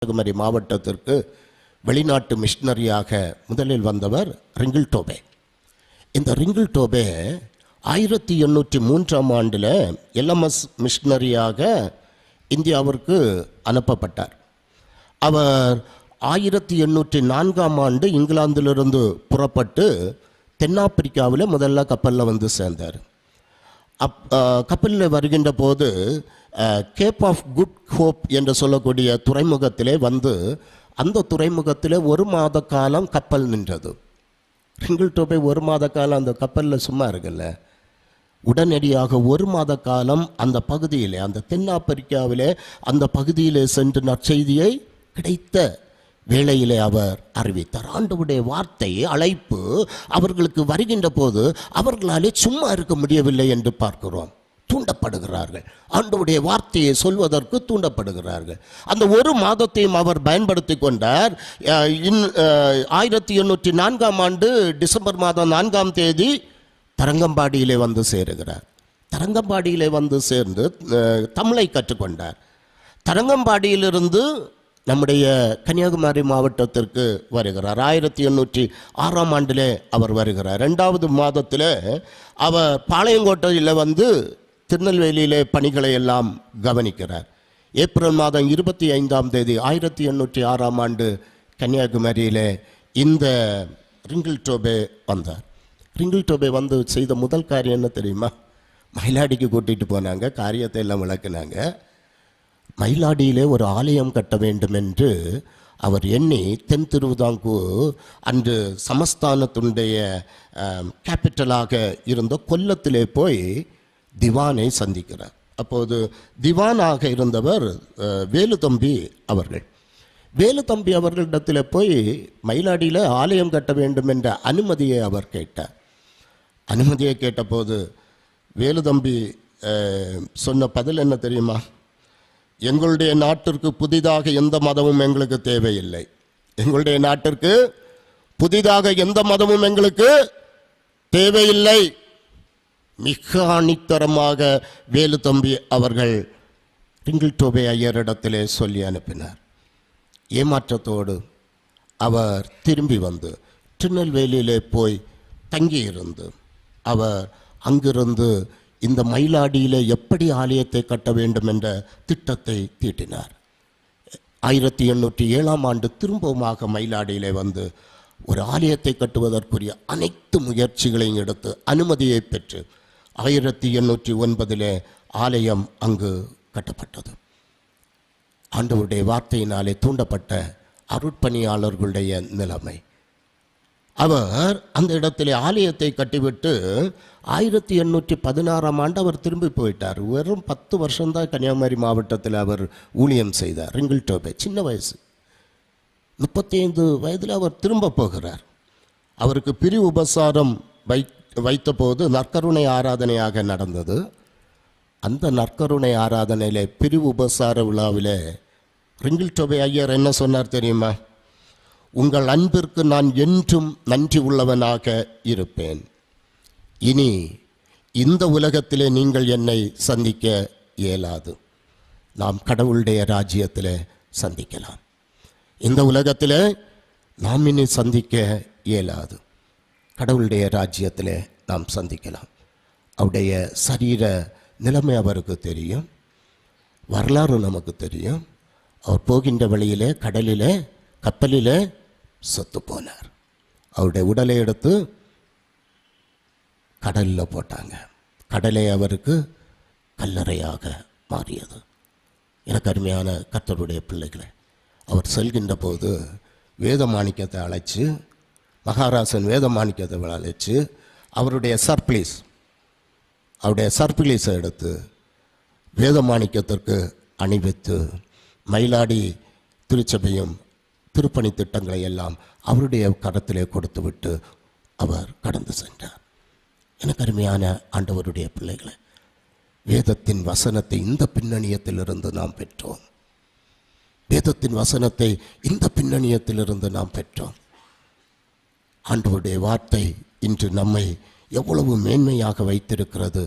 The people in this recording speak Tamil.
கன்னியாகுமரி மாவட்டத்திற்கு வெளிநாட்டு மிஷனரியாக முதலில் வந்தவர் ரிங்கிள் டோபே. இந்த ரிங்கிள் டோபே 1803ஆம் ஆண்டில் எல்எம்எஸ் மிஷனரியாக இந்தியாவிற்கு அனுப்பப்பட்டார். அவர் 1804ஆம் ஆண்டு இங்கிலாந்திலிருந்து புறப்பட்டு தென்னாப்பிரிக்காவில் முதல்ல கப்பலில் வந்து சேர்ந்தார். கப்பலில் வருகின்ற போது கேப் ஆஃப் குட் ஹோப் என்று சொல்லக்கூடிய துறைமுகத்திலே வந்து அந்த துறைமுகத்தில் 1 மாத காலம் கப்பல் நின்றது. ரிங்கிள் டோபே 1 மாத காலம் அந்த கப்பலில் சும்மா இருக்குல்ல, உடனடியாக 1 மாத காலம் அந்த பகுதியிலே, அந்த தென்னாப்பிரிக்காவிலே அந்த பகுதியிலே சென்று நற்செய்தியை கிடைத்த வேளையிலே அவர் அறிவித்தார். ஆண்டவருடைய வார்த்தை அழைப்பு அவர்களுக்கு வருகின்ற போது அவர்களாலே சும்மா இருக்க முடியவில்லை என்று பார்க்கிறோம். தூண்டப்படுகிறார்கள், ஆண்டவருடைய வார்த்தையை சொல்வதற்கு தூண்டப்படுகிறார்கள். அந்த 1 மாதத்தையும் அவர் பயன்படுத்தி கொண்டார். 1804ஆம் ஆண்டு டிசம்பர் மாதம் 4ஆம் தேதி தரங்கம்பாடியிலே வந்து சேருகிறார். தரங்கம்பாடியிலே வந்து சேர்ந்து தமிழை கற்றுக்கொண்டார். தரங்கம்பாடியிலிருந்து நம்முடைய கன்னியாகுமரி மாவட்டத்திற்கு வருகிறார். 1806ஆம் ஆண்டிலே அவர் வருகிறார். 2வது மாதத்தில் அவர் பாளையங்கோட்டையில் வந்து திருநெல்வேலியிலே பணிகளை எல்லாம் கவனிக்கிறார். ஏப்ரல் மாதம் 25ஆம் தேதி 1806ஆம் ஆண்டு கன்னியாகுமரியிலே இந்த ரிங்கிள் டோபே வந்தார். ரிங்கிள் டோபே வந்து செய்த முதல் காரியம் என்ன தெரியுமா? மயிலாடிக்கு கூட்டிகிட்டு போனாங்க, காரியத்தை எல்லாம் விளக்குனாங்க. மயிலாடியிலே ஒரு ஆலயம் கட்ட வேண்டும் என்று அவர் எண்ணி தென் திருவிதாங்கூர் அன்று சமஸ்தானத்தினுடைய கேபிட்டலாக இருந்த கொல்லத்திலே போய் திவானை சந்திக்கிறார். அப்போது திவானாக இருந்தவர் வேலுத்தம்பி அவர்கள். வேலுத்தம்பி அவர்களிடத்தில் போய் மயிலாடியில் ஆலயம் கட்ட வேண்டும் என்ற அனுமதியை அவர் கேட்டார். அனுமதியை கேட்டபோது வேலுத்தம்பி சொன்ன பதில் என்ன தெரியுமா? எங்களுடைய நாட்டிற்கு புதிதாக எந்த மதமும் எங்களுக்கு தேவையில்லை. எங்களுடைய நாட்டிற்கு புதிதாக எந்த மதமும் எங்களுக்கு தேவையில்லை. மிக அணித்தரமாக வேலுத்தம்பி அவர்கள் ரிங்கிள் டோபே ஐயரிடத்திலே சொல்லி அனுப்பினார். ஏமாற்றத்தோடு அவர் திரும்பி வந்து திருநெல்வேலியிலே போய் தங்கியிருந்து அவர் அங்கிருந்து இந்த மயிலாடியிலே எப்படி ஆலயத்தை கட்ட வேண்டும் என்ற திட்டத்தை தீட்டினார். 1807ஆம் ஆண்டு திரும்பவுமாக மயிலாடியிலே வந்து ஒரு ஆலயத்தை கட்டுவதற்குரிய அனைத்து முயற்சிகளையும் எடுத்து அனுமதியை பெற்று 1809 ஆலயம் அங்கு கட்டப்பட்டது. ஆண்டவருடைய வார்த்தையினாலே தூண்டப்பட்ட அருட்பணியாளர்களுடைய நிலைமை. அவர் அந்த இடத்திலே ஆலயத்தை கட்டிவிட்டு 1816ஆம் ஆண்டு அவர் திரும்பி போயிட்டார். வெறும் 10 வருஷம்தான் கன்னியாகுமரி மாவட்டத்தில் அவர் ஊழியம் செய்தார். ரிங்கிள் டோபே சின்ன வயசு, 35 வயதில் அவர் திரும்ப போகிறார். அவருக்கு பிரிவு உபசாரம் வைத்தபோது நற்கருணை ஆராதனையாக நடந்தது. அந்த நற்கருணை ஆராதனையில் பிரிவு உபசார விழாவில் ரிங்கிள் டோபே ஐயர் என்ன சொன்னார் தெரியுமா? உங்கள் அன்பிற்கு நான் என்றும் நன்றி உள்ளவனாக இருப்பேன். இனி இந்த உலகத்திலே நீங்கள் என்னை சந்திக்க இயலாது. நாம் கடவுளுடைய ராஜ்யத்தில் சந்திக்கலாம். இந்த உலகத்தில் நாம் இனி சந்திக்க இயலாது. கடவுளுடைய ராஜ்யத்தில் நாம் சந்திக்கலாம். அவருடைய சரீர நிலைமை அவருக்கு தெரியும், வரலாறு நமக்கு தெரியும். அவர் போகின்ற வழியிலே கடலிலே கப்பலில் செத்து போனார். அவருடைய உடலை எடுத்து கடலில் போட்டாங்க. கடலே அவருக்கு கல்லறையாக மாறியது. எனக்கு அருமையான கர்த்தருடைய பிள்ளைகளை, அவர் செல்கின்ற போது வேதமாணிக்கத்தை அழைச்சி, மகாராசன் வேதமாணிக்கத்தை அழைச்சி அவருடைய சர்ப்ளீஸை எடுத்து வேதமாணிக்கத்திற்கு அணிவித்து மயிலாடி திருச்சபையும் திருப்பணி திட்டங்களை எல்லாம் அவருடைய கரத்திலே கொடுத்து விட்டு அவர் கடந்து சென்றார். எனக்கு அருமையான ஆண்டவருடைய பிள்ளைகளை, வேதத்தின் வசனத்தை இந்த பின்னணியத்திலிருந்து நாம் பெற்றோம். வேதத்தின் வசனத்தை இந்த பின்னணியத்திலிருந்து நாம் பெற்றோம். ஆண்டவருடைய வார்த்தை இன்று நம்மை எவ்வளவு மேன்மையாக வைத்திருக்கிறது.